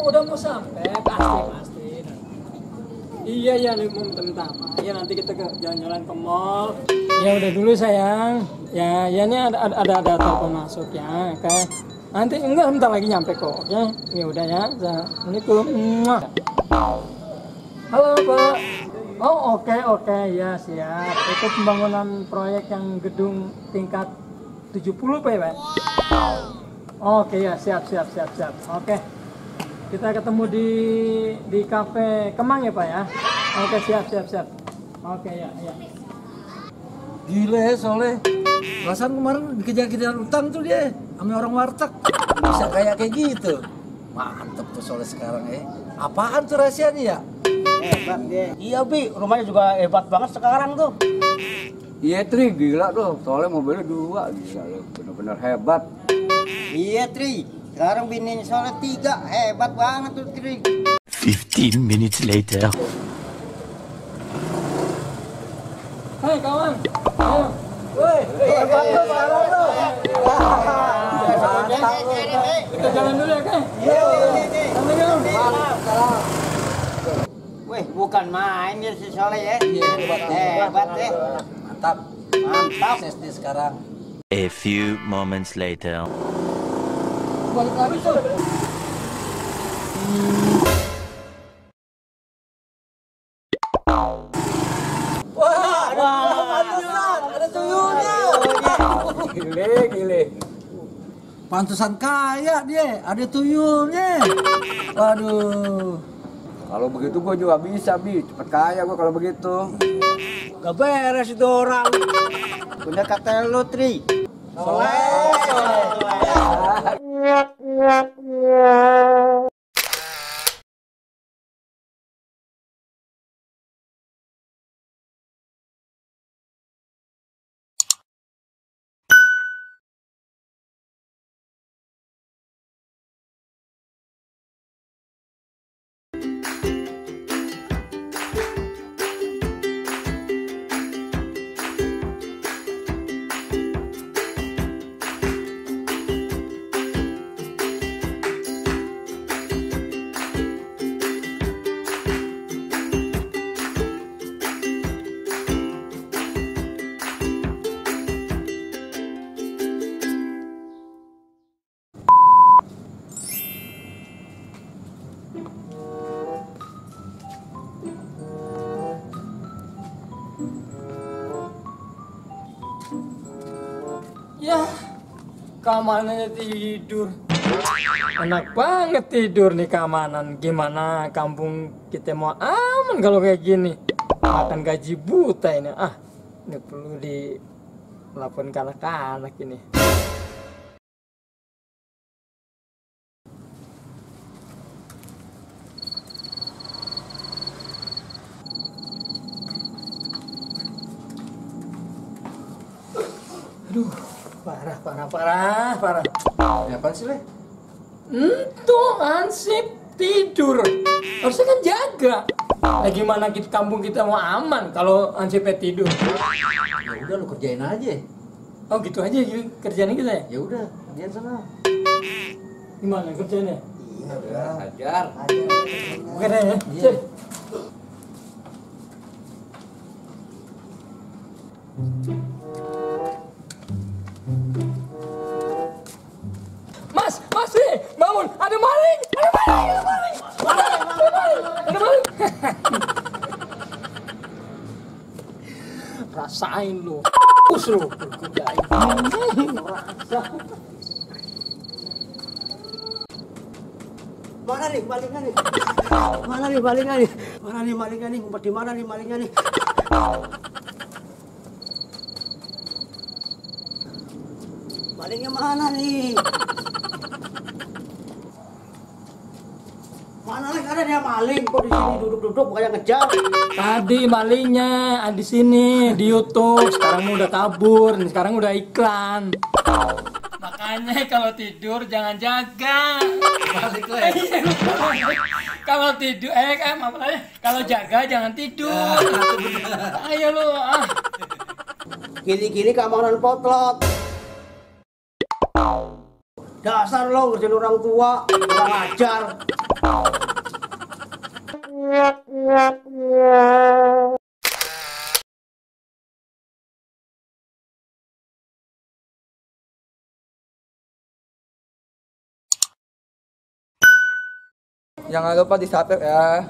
udah mau sampai, pasti. Iya, 5 menit pertama. Ya nanti kita jalan-jalan ke mall. Ya udah dulu sayang. Ya ini ada telepon masuk ya. Oke. Nanti enggak bentar lagi nyampe kok. Ya udah ya. Assalamualaikum. Halo Pak. Oh oke ya siap. Itu pembangunan proyek yang gedung tingkat 70 Pak ya Pak? Oke ya siap. Oke. Kita ketemu di kafe Kemang ya Pak ya? Oke siap. Oke ya. Gila ya Soleh. Perasaan kemarin dikejar-kejar utang tuh dia sama orang warteg. Bisa kayak gitu. Mantep tuh Soleh sekarang ya. Apaan tuh rahasianya ya? Hebat dia. Iya Bi, rumahnya juga hebat banget sekarang tuh. Iya Tri, gila tuh. Soalnya mobilnya 2, gila lu. Bener-bener hebat. Iya Tri, sekarang bininya soalnya 3, hebat banget tuh Tri. 15 minutes later. Hai kawan. Ayo. Woi, hebat tuh sekarang tuh. Kita jalan dulu ya kan? Iya. Assalamualaikum. Wih, bukan main dia si Soleh ya. Hebat deh. Mantap. Sukses dia sekarang. A few moments later. Balik lagi tuh. Ada tuyulnya. Gile. Pantesan kaya dia, ada tuyulnya. Waduh. Kalau begitu gue juga bisa, Bi. Cepet kaya gue kalau begitu. Gak beres itu orang. Punya kata lu Tri. Ya, keamanannya tidur. Enak banget tidur nih keamanan. Gimana kampung kita mau aman kalau kayak gini? Makan gaji buta ini. Ini perlu dilaporkan ke anak-anak ini. Aduh, parah. Ya apaan sih, Le? Tuh ansip tidur. Harusnya kan jaga. Nah gimana kampung kita mau aman kalau ansipnya tidur? Ya udah lu kerjain aja. Oh gitu aja kerjaan kita ya? Ya udah, kerjain sana. Gimana kerjanya? Iya, udah. Hajar. Bukan ya? Iya. Mas, bangun! Ada maling! Rasain lu, lu kerjain. Rasa. Mana nih malingnya nih? Ngumpet di mana nih malingnya nih? Malingnya mana nih? Mana nih? Ada dia maling kok di sini duduk-duduk kayak ngejar. Tadi malingnya di sini di YouTube. Sekarang udah kabur, sekarang udah iklan. Makanya kalau tidur jangan jaga. Balik lagi. Kalau tidur, kalau jaga jangan tidur. Ayo lu. Gini-gini keamanan potlot. Dasar lo ngerjain orang tua, kurang ajar. Jangan lupa di subscribe ya.